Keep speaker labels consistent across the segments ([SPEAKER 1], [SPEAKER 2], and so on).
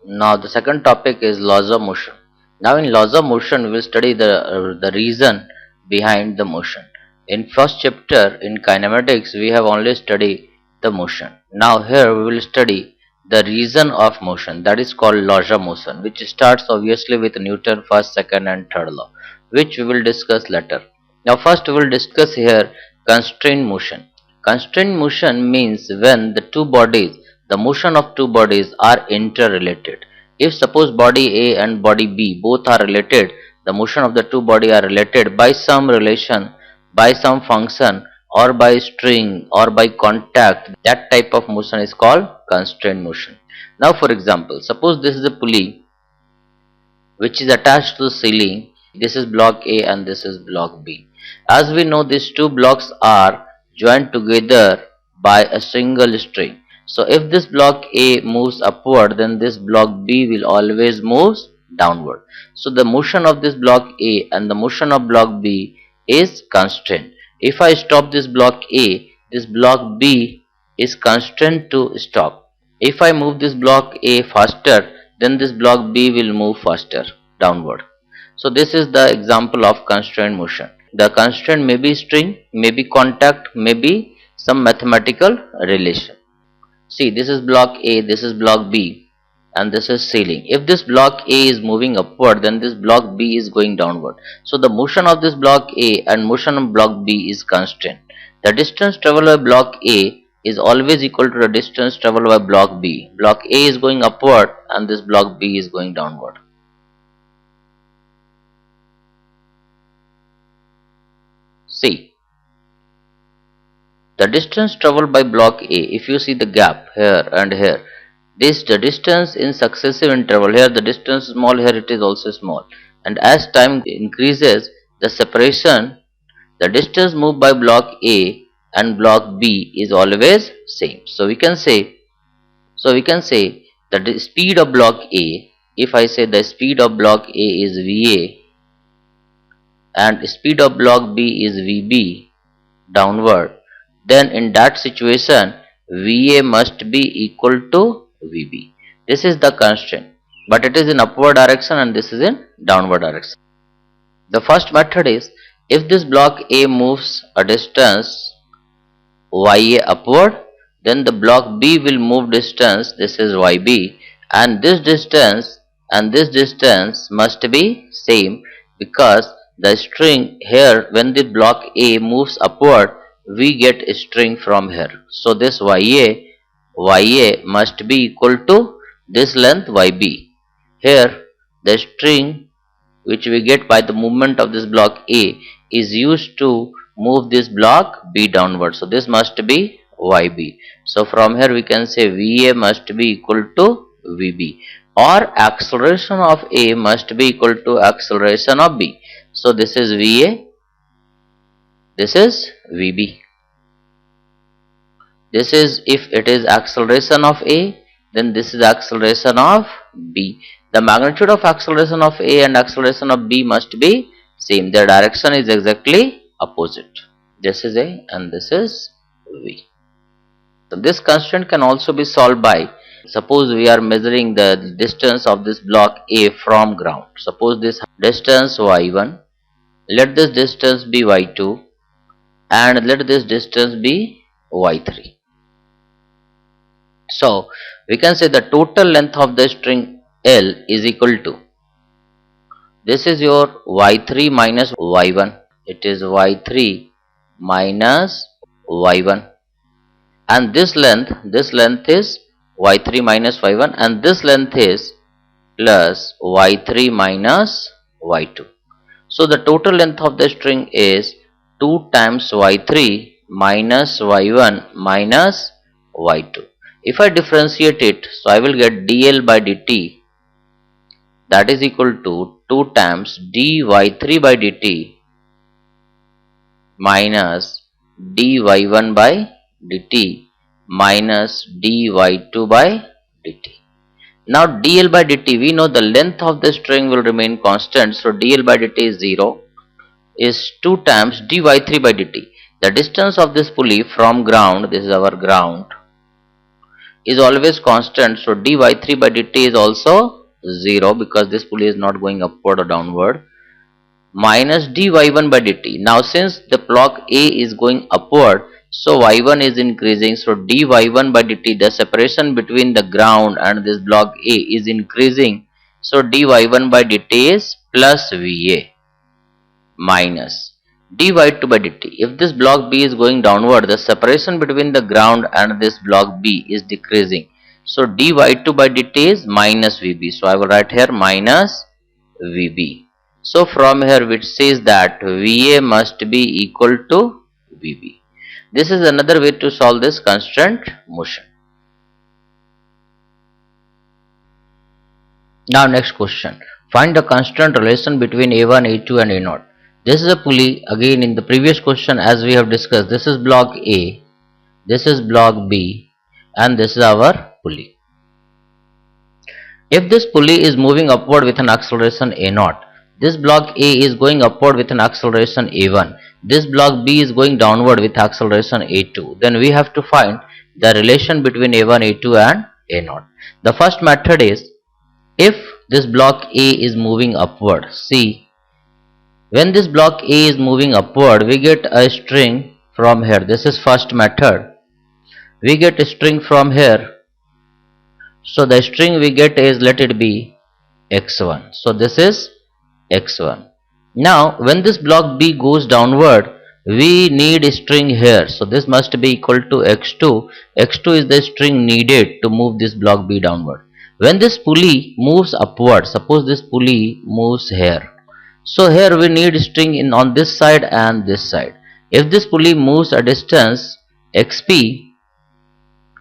[SPEAKER 1] Now the second topic is laws of motion. Now in laws of motion we will study the reason behind the motion. In first chapter in kinematics we have only studied the motion. Now here we will study the reason of motion, that is called laws of motion, which starts obviously with Newton first, second and third law, which we will discuss later. Now first we will discuss here constrained motion. Constrained motion means when the motion of two bodies are interrelated. If suppose body A and body B both are related, the motion of the two body are related by some relation, by some function, or by string or by contact, that type of motion is called constrained motion. Now for example, suppose this is a pulley which is attached to the ceiling. This is block A and this is block B. As we know, these two blocks are joined together by a single string. So if this block A moves upward, then this block B will always move downward. So the motion of this block A and the motion of block B is constrained. If I stop this block A, this block B is constrained to stop. If I move this block A faster, then this block B will move faster downward. So this is the example of constrained motion. The constraint may be string, may be contact, may be some mathematical relation. See, this is block A, this is block B, and this is ceiling. If this block A is moving upward, then this block B is going downward. So the motion of this block A and motion of block B is constant. The distance traveled by block A is always equal to the distance traveled by block B. Block A is going upward and this block B is going downward. See, the distance traveled by block A, if you see the gap here and here, this the distance in successive interval. Here the distance is small, here it is also small, and as time increases, the separation, the distance moved by block A and block B is always same. So we can say that the speed of block A, if I say the speed of block A is VA and speed of block B is VB downward, then in that situation VA must be equal to VB. This is the constraint, but it is in upward direction and this is in downward direction. The first method is, if this block A moves a distance YA upward, then the block B will move distance, this is YB, and this distance must be same, because the string here, when the block A moves upward, we get a string from here. So this YA must be equal to this length YB. Here the string which we get by the movement of this block A is used to move this block B downward. So this must be YB. So from here we can say VA must be equal to VB, or acceleration of A must be equal to acceleration of B. So this is VA, this is VB. This is if it is acceleration of A, then this is acceleration of B. The magnitude of acceleration of A and acceleration of B must be same. Their direction is exactly opposite. This is A and this is V. So this constraint can also be solved by, suppose we are measuring the distance of this block A from ground. Suppose this distance Y1, let this distance be Y2, and let this distance be Y3. So we can say the total length of the string L is equal to, this is your Y3 minus Y1, it is Y3 minus Y1, and this length is Y3 minus Y1, and this length is plus Y3 minus Y2. So the total length of the string is 2 times Y3 minus Y1 minus Y2. If I differentiate it, so I will get dl by dt, that is equal to 2 times dy3 by dt minus dy1 by dt minus dy2 by dt. Now dl by dt, we know the length of the string will remain constant, so dl by dt is 0, is 2 times dy3 by dt. The distance of this pulley from ground, this is our ground, is always constant, so dy3 by dt is also 0 because this pulley is not going upward or downward, minus dy1 by dt. Now since the block A is going upward, so y1 is increasing, so dy1 by dt, the separation between the ground and this block A is increasing, so dy1 by dt is plus Va minus dy2 by dt. If this block B is going downward, the separation between the ground and this block B is decreasing, so dy2 by dt is minus Vb. So I will write here minus Vb. So from here which says that Va must be equal to Vb. This is another way to solve this constant motion. Now next question. Find the constant relation between A1, A2 and A0. This is a pulley. Again in the previous question as we have discussed, this is block A, this is block B and this is our pulley. If this pulley is moving upward with an acceleration A0, this block A is going upward with an acceleration A1, this block B is going downward with acceleration A2, then we have to find the relation between A1, A2 and A0. The first method is, if this block A is moving upward, see, when this block A is moving upward, we get a string from here. This is first method. We get a string from here. So the string we get is, let it be x1. So this is x1. Now when this block B goes downward, we need a string here. So this must be equal to x2. x2 is the string needed to move this block B downward. When this pulley moves upward, suppose this pulley moves here. So here we need string in on this side and this side. If this pulley moves a distance xp,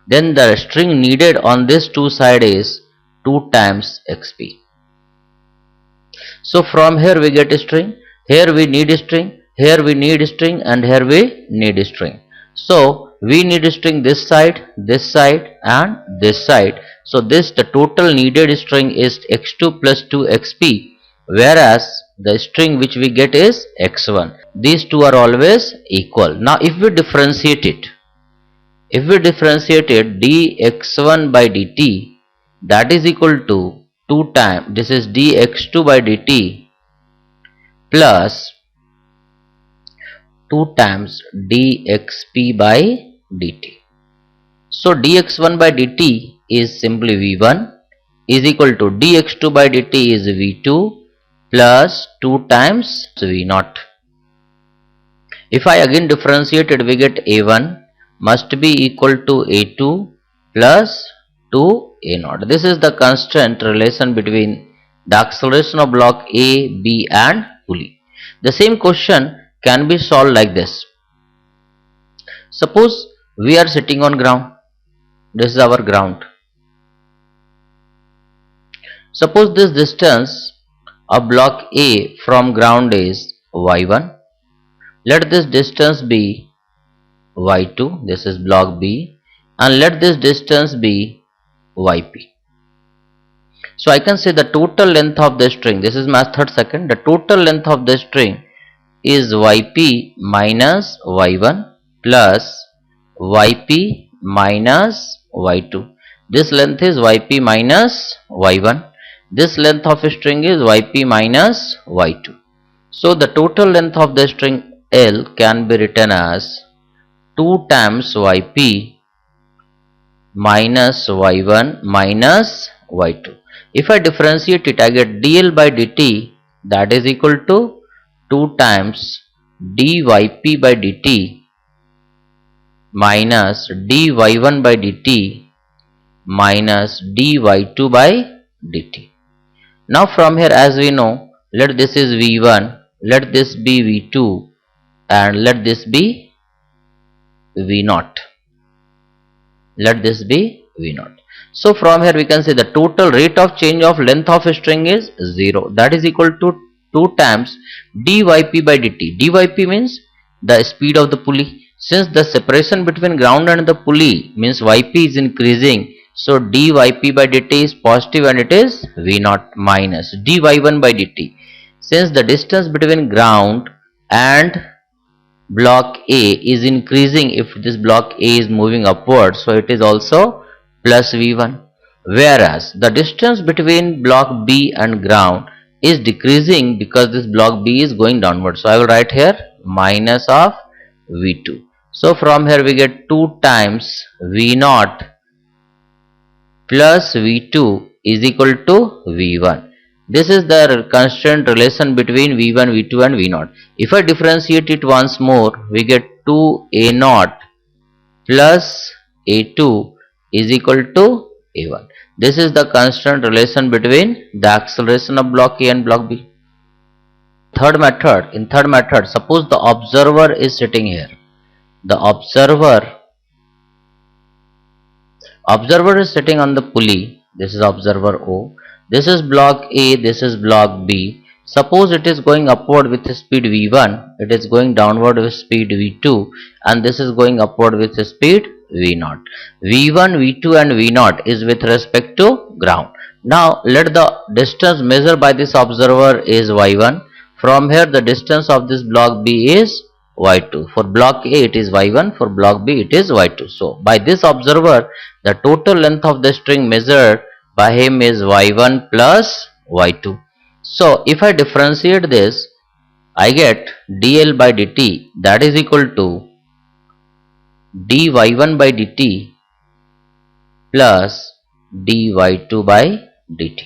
[SPEAKER 1] then the string needed on this two side is 2 times xp. So from here we get a string, here we need a string, here we need a string and here we need a string. So we need a string this side and this side. So this, the total needed string is x2 plus 2 xp, whereas the string which we get is x1. These two are always equal. Now if we differentiate it, dx1 by dt, that is equal to 2 times, this is dx2 by dt plus 2 times dxp by dt. So dx1 by dt is simply v1 is equal to dx2 by dt is v2 plus 2 times v0. If I again differentiate it, we get a1 must be equal to a2 plus 2 a0. This is the constant relation between the acceleration of block A, B and pulley. The same question can be solved like this. Suppose we are sitting on ground. This is our ground. Suppose this distance of block A from ground is y1. Let this distance be y2. This is block B. And let this distance be yp. So I can say the total length of the string, this is method second, the total length of the string is yp minus y1 plus yp minus y2. This length is yp minus y1. This length of a string is yp minus y2. So the total length of the string L can be written as 2 times yp minus y1 minus y2. If I differentiate it, I get dl by dt, that is equal to 2 times dyp by dt minus dy1 by dt minus dy2 by dt. Now from here, as we know, let this is v1, let this be v2 and let this be v0. Let this be v0. So from here we can say the total rate of change of length of a string is 0. That is equal to 2 times dyp by dt. dyp means the speed of the pulley. Since the separation between ground and the pulley means yp is increasing, so dyp by dt is positive and it is v0 minus dy1 by dt. Since the distance between ground and block A is increasing if this block A is moving upward, so it is also plus V1, whereas the distance between block B and ground is decreasing because this block B is going downward. So I will write here minus of V2. So from here we get 2 times V0 plus V2 is equal to V1. This is the constant relation between V1, V2 and V0. If I differentiate it once more, we get 2A0 plus A2 is equal to A1. This is the constant relation between the acceleration of block A and block B. In third method, suppose the observer is sitting here. The observer is sitting on the pulley. This is observer O. This is block A, this is block B. Suppose it is going upward with speed V1, it is going downward with speed V2, and this is going upward with speed V0. V1, V2 and V0 is with respect to ground. Now let the distance measured by this observer is Y1. From here the distance of this block B is Y2. For block A it is Y1, for block B it is Y2. So by this observer the total length of the string measured by him is Y1 plus Y2. So if I differentiate this, I get dl by dt, that is equal to dy1 by dt plus dy2 by dt.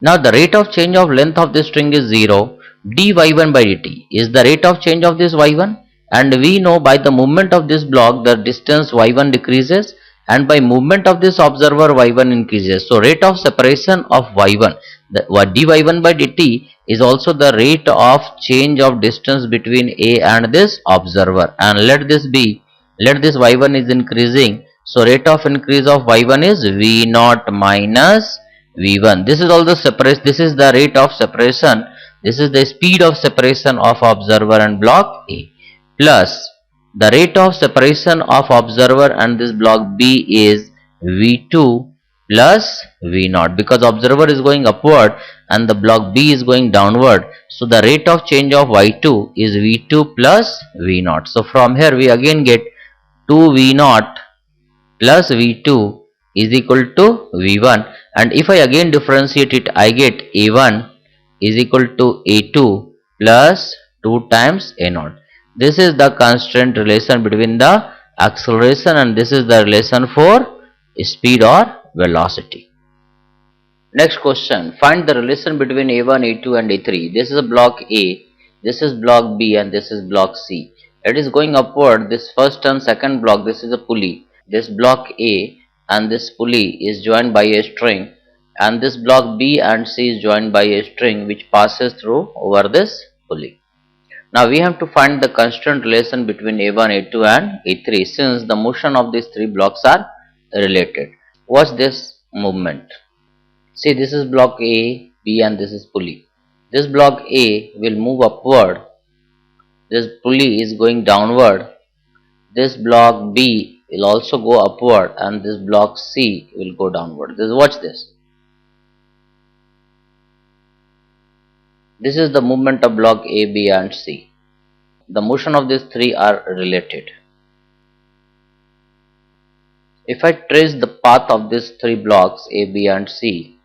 [SPEAKER 1] Now the rate of change of length of this string is 0. dy1 by dt is the rate of change of this y1, and we know by the movement of this block the distance y1 decreases, and by movement of this observer y1 increases. So rate of separation of y1, dy1 by dt is also the rate of change of distance between A and this observer, and let this y1 is increasing, so rate of increase of y1 is v0 minus v1. This is all the separation, this is the rate of separation, this is the speed of separation of observer and block A, plus the rate of separation of observer and this block B is V2 plus V0, because observer is going upward and the block B is going downward. So the rate of change of Y2 is V2 plus V0. So from here we again get 2V0 plus V2 is equal to V1, and if I again differentiate it, I get A1 is equal to A2 plus 2 times A0. This is the constant relation between the acceleration, and this is the relation for speed or velocity. Next question, find the relation between A1, A2 and A3. This is block A, this is block B, and this is block C. It is going upward, this first and second block, this is a pulley. This block A and this pulley is joined by a string, and this block B and C is joined by a string which passes through over this pulley. Now we have to find the constant relation between A1, A2 and A3, since the motion of these three blocks are related. Watch this movement. See, this is block A, B, and this is pulley. This block A will move upward, this pulley is going downward, this block B will also go upward, and this block C will go downward. Watch this. This is the movement of block A, B and C. The motion of these three are related. If I trace the path of these three blocks A, B and C,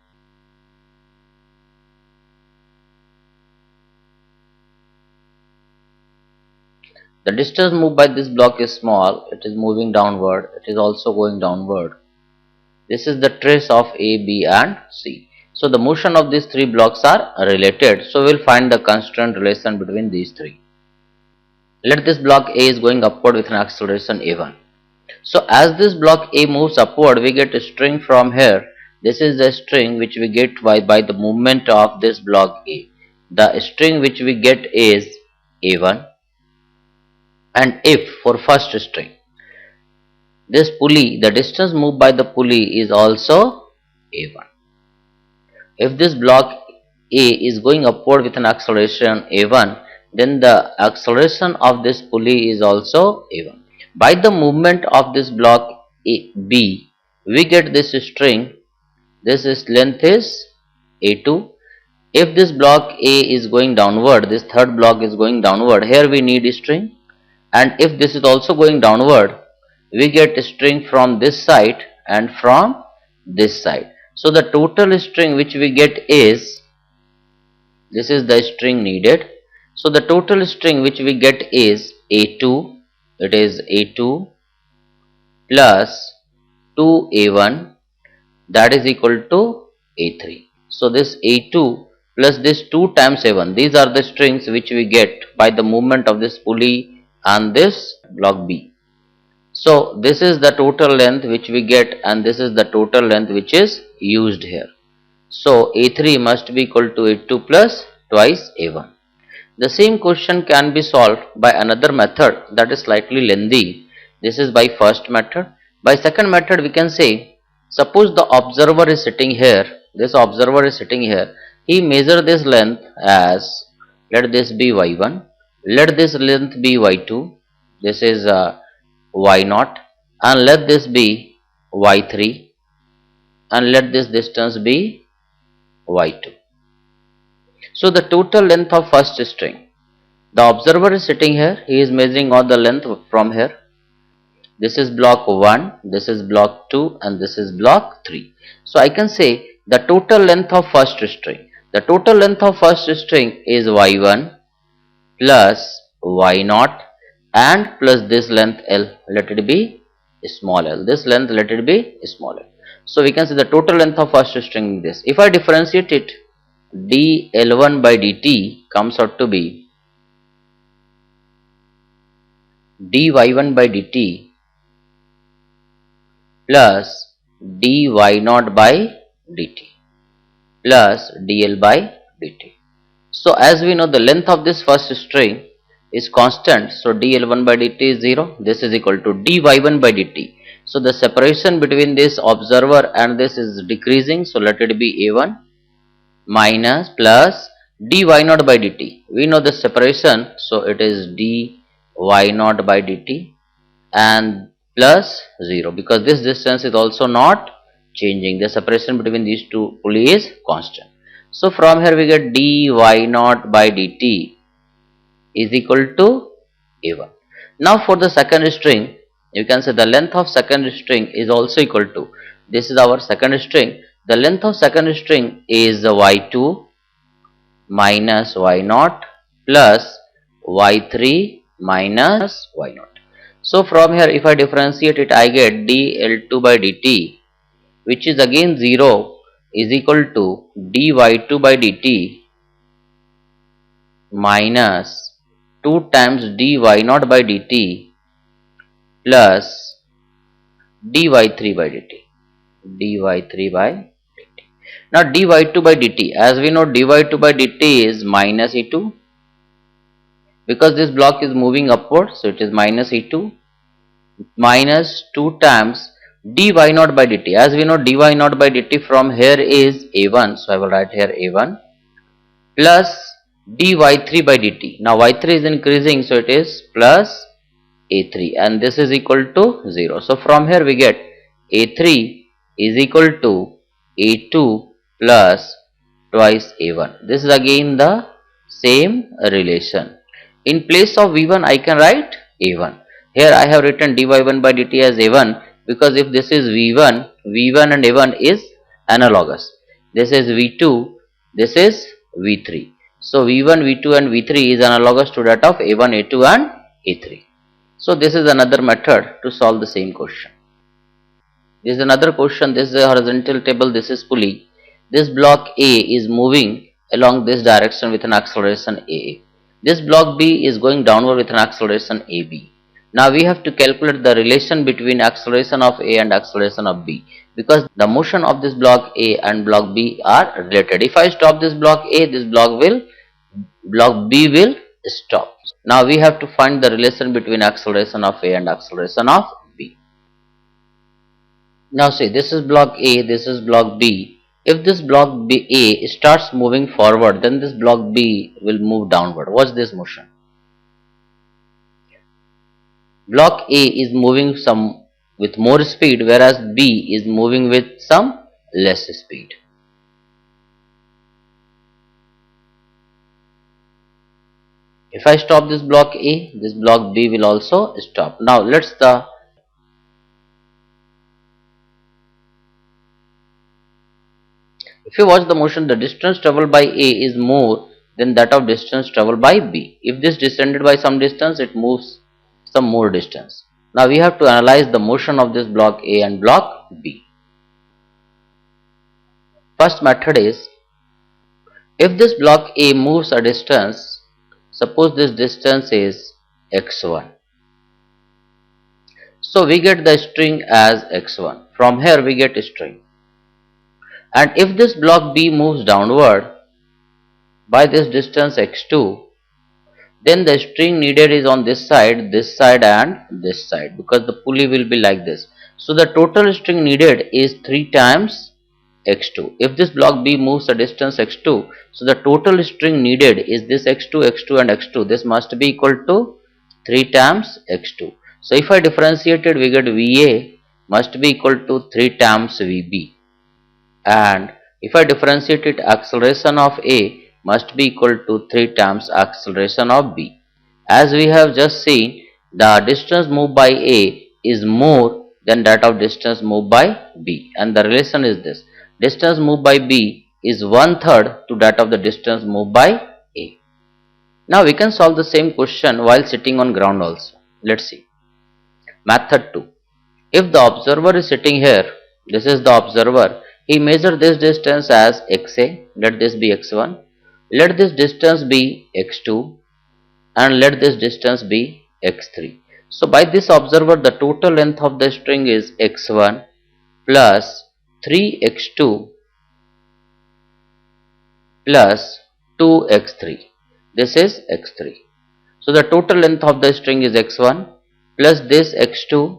[SPEAKER 1] the distance moved by this block is small, it is moving downward, it is also going downward. This is the trace of A, B and C. So the motion of these three blocks are related, so we will find the constant relation between these three. Let this block A is going upward with an acceleration A1. So as this block A moves upward, we get a string from here. This is the string which we get by the movement of this block A. The string which we get is A1, and if for first string, this pulley, the distance moved by the pulley is also A1. If this block A is going upward with an acceleration A1, then the acceleration of this pulley is also A1. By the movement of this block B, we get this string, this length is A2. If this block A is going downward, this third block is going downward, here we need a string, and if this is also going downward, we get a string from this side, and from this side. So the total string which we get is, this is the string needed. So the total string which we get is A2, it is A2 plus 2A1, that is equal to A3. So this A2 plus this 2 times A1, these are the strings which we get by the movement of this pulley and this block B. So this is the total length which we get, and this is the total length which is used here. So A3 must be equal to A2 plus twice A1. The same question can be solved by another method that is slightly lengthy. This is by first method. By second method we can say, suppose the observer is sitting here, this observer is sitting here, he measure this length as, let this be y1, let this length be y2, this is y0, and let this be y3, and let this distance be y2. So the total length of first string, the observer is sitting here, he is measuring all the length from here. This is block 1, this is block 2, and this is block 3. So I can say the total length of first string. The total length of first string is y1 plus y0 and plus this length L, let it be small l. This length let it be small l. So we can say the total length of first string is this. If I differentiate it, dl1 by dt comes out to be dy1 by dt plus dy0 by dt plus dl by dt. So as we know, the length of this first string is constant, so dl1 by dt is 0, this is equal to dy1 by dt. So the separation between this observer and this is decreasing, so let it be a1 minus plus dy0 by dt. We know the separation, so it is dy0 by dt and plus 0, because this distance is also not changing, the separation between these two pulleys is constant. So from here we get dy0 by dt is equal to a1. Now for the second string, you can say the length of second string is also equal to, this is our second string, the length of second string is y2 minus y0 plus y3 minus y0. So from here if I differentiate it, I get dl2 by dt, which is again 0, is equal to dy2 by dt minus 2 times dy0 by dt plus dy3 by dt, dy3 by dt. Now dy2 by dt, as we know dy2 by dt is minus e2, because this block is moving upward, so it is minus e2 minus 2 times dy0 by dt. As we know dy0 by dt from here is a1, so I will write here a1 plus dy3 by dt. Now y3 is increasing, so it is plus a3, and this is equal to 0. So from here we get a3 is equal to a2 plus twice a1. This is again the same relation. In place of v1 I can write a1. Here I have written dy1 by dt as a1, because if this is v1, v1 and a1 is analogous. This is v2, this is v3. So v1, v2 and v3 is analogous to that of a1, a2 and a3. So this is another method to solve the same question. This is another question. This is a horizontal table, this is pulley. This block A is moving along this direction with an acceleration AA. This block B is going downward with an acceleration AB. Now we have to calculate the relation between acceleration of A and acceleration of B, because the motion of this block A and block B are related. If I stop this block A, this block B will stop. Now we have to find the relation between acceleration of A and acceleration of B. Now see, this is block A, this is block B. If this block B A starts moving forward, then this block B will move downward. Watch this motion. Block A is moving some with more speed, whereas B is moving with some less speed. If I stop this block A, this block B will also stop. Now let's If you watch the motion, the distance traveled by A is more than that of distance traveled by B. If this descended by some distance, it moves some more distance. Now we have to analyze the motion of this block A and block B. First method is, if this block A moves a distance, suppose this distance is x1. So we get the string as x1. From here we get a string. And if this block B moves downward by this distance x2, then the string needed is on this side and this side, because the pulley will be like this. So the total string needed is 3 times x2. If this block B moves a distance x2, so the total string needed is this x2, x2 and x2. This must be equal to 3 times x2. So if I differentiate it, we get VA must be equal to 3 times VB. And if I differentiate it, acceleration of A must be equal to 3 times acceleration of B. As we have just seen, the distance moved by A is more than that of distance moved by B, and the relation is this: distance moved by B is 1/3 to that of the distance moved by A. Now we can solve the same question while sitting on ground also. Let's see. Method 2. If the observer is sitting here, this is the observer, he measures this distance as xa, let this be x1, let this distance be x2, and let this distance be x3. So by this observer, the total length of the string is x1 plus 3x2 plus 2x3. This is x3. So the total length of the string is x1 plus this x2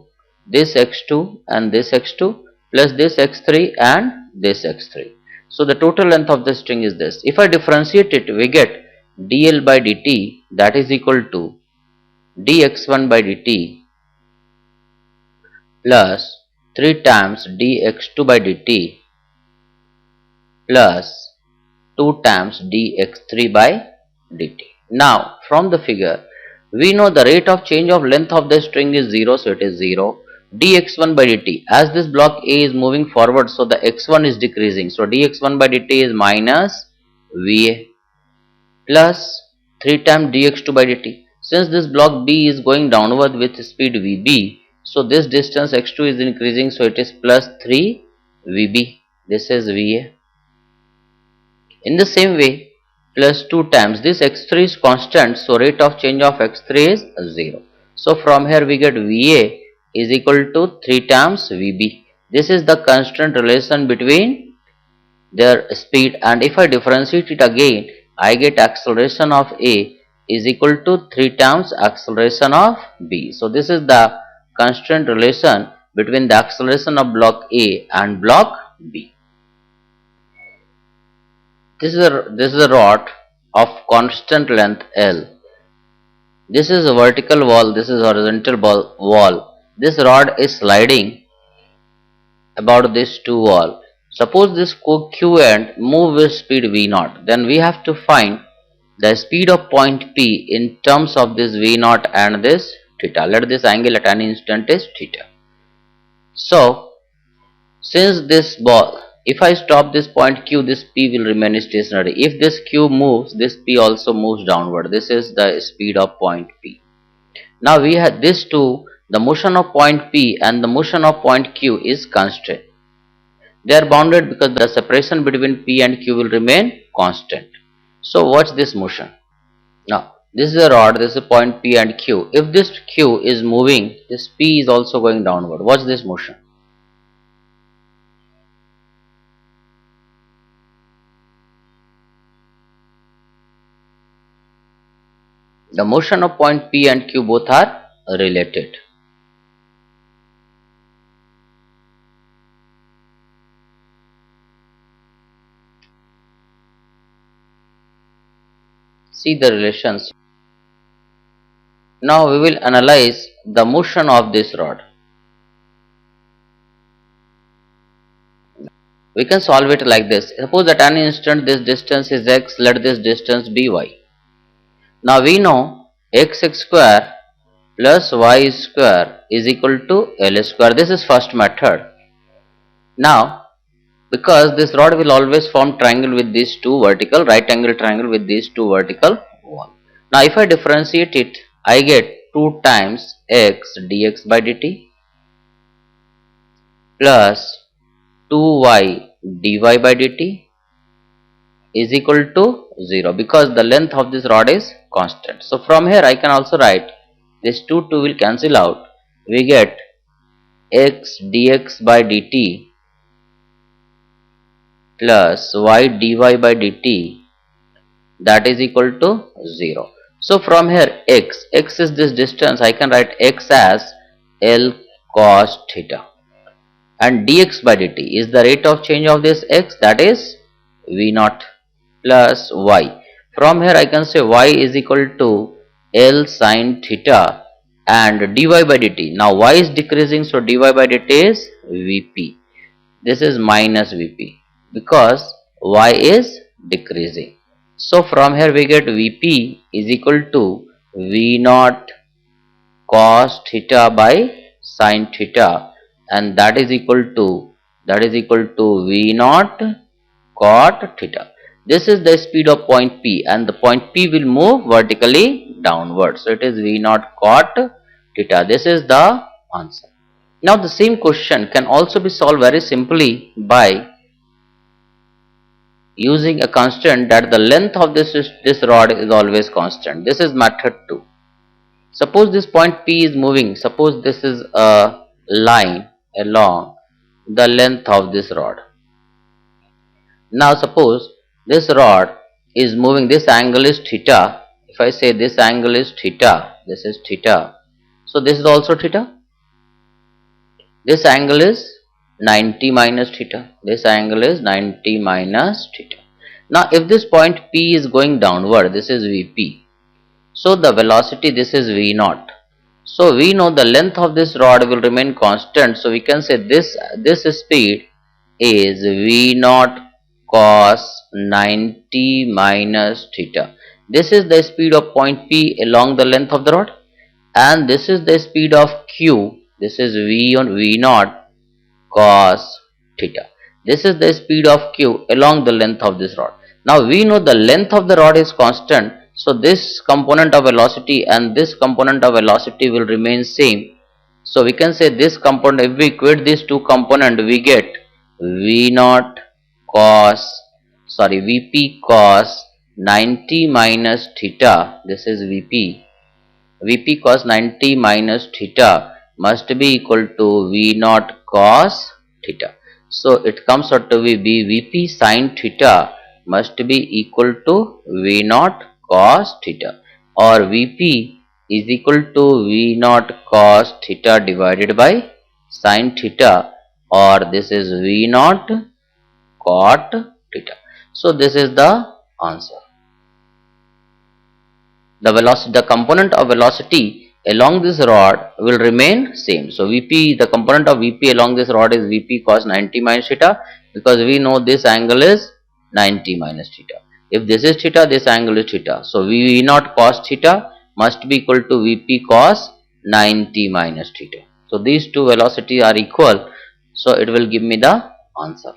[SPEAKER 1] and this x2 plus this x3 and this x3. So the total length of the string is this. If I differentiate it, we get dl by dt, that is equal to dx1 by dt plus 3 times dx2 by dt plus 2 times dx3 by dt. Now from the figure, we know the rate of change of length of the string is 0, so it is 0. Dx1 by dt, as this block A is moving forward, so the x1 is decreasing, so dx1 by dt is minus Va plus 3 times dx2 by dt. Since this block B is going downward with speed Vb, so this distance x2 is increasing, so it is plus 3 Vb. This is Va. In the same way, plus 2 times this x3 is constant, so rate of change of x3 is 0. So from here we get Va is equal to 3 times Vb. This is the constant relation between their speed, and if I differentiate it again, I get acceleration of A is equal to 3 times acceleration of B. So this is the constant relation between the acceleration of block A and block B. This is a rod of constant length L. This is a vertical wall, this is a horizontal wall. This rod is sliding about this two wall. Suppose this Q end move with speed V0, then we have to find the speed of point P in terms of this V0 and this theta. Let this angle at any instant is theta. So since this ball, if I stop this point Q, this P will remain stationary. If this Q moves, this P also moves downward. This is the speed of point P. Now we have these two, the motion of point P and the motion of point Q is constant. They are bounded because the separation between P and Q will remain constant. So watch this motion. Now this is a rod, this is point P and Q. If this Q is moving, this P is also going downward. Watch this motion. The motion of point P and Q both are related. See the relations. Now we will analyze the motion of this rod. We can solve it like this. Suppose at any instant this distance is x, let this distance be y. Now we know x square plus y square is equal to L square. This is first method. Now because this rod will always form triangle with these two vertical, right angle triangle with these two vertical wall. Now if I differentiate it, I get 2 times x dx by dt plus 2y dy by dt is equal to 0 because the length of this rod is constant. So from here I can also write this 2 will cancel out. We get x dx by dt plus y dy by dt, that is equal to 0. So from here x is this distance, I can write x as L cos theta, and dx by dt is the rate of change of this x, that is v naught, plus y. From here I can say y is equal to L sin theta and dy by dt. Now y is decreasing, so dy by dt is Vp. This is minus Vp because y is decreasing. So from here we get Vp is equal to V naught cos theta by sin theta, and that is equal to V naught cot theta. This is the speed of point P, and the point P will move vertically downward. So it is V naught cot theta. This is the answer. Now the same question can also be solved very simply by using a constant that the length of this rod is always constant. This is method 2. Suppose this point P is moving. Suppose this is a line along the length of this rod. Now suppose this rod is moving, this angle is theta. If I say this angle is theta, this is theta, so this is also theta. This angle is 90 minus theta. This angle is 90 minus theta. Now if this point P is going downward, this is Vp. So the velocity, this is V naught. So we know the length of this rod will remain constant. So we can say this speed is V naught cos 90 minus theta. This is the speed of point P along the length of the rod, and this is the speed of Q. This is V naught cos theta. This is the speed of Q along the length of this rod. Now we know the length of the rod is constant, so this component of velocity and this component of velocity will remain same. So we can say this component, if we equate these two components, we get Vp cos 90 minus theta. This is Vp cos 90 minus theta must be equal to V naught cos theta. So it comes out to be Vp sin theta must be equal to V naught cos theta, or Vp is equal to V naught cos theta divided by sin theta, or this is V naught cot theta. So this is the answer. The component of velocity along this rod will remain same. So Vp, the component of Vp along this rod is Vp cos 90 minus theta, because we know this angle is 90 minus theta. If this is theta, this angle is theta. So V naught cos theta must be equal to Vp cos 90 minus theta. So these two velocities are equal. So it will give me the answer.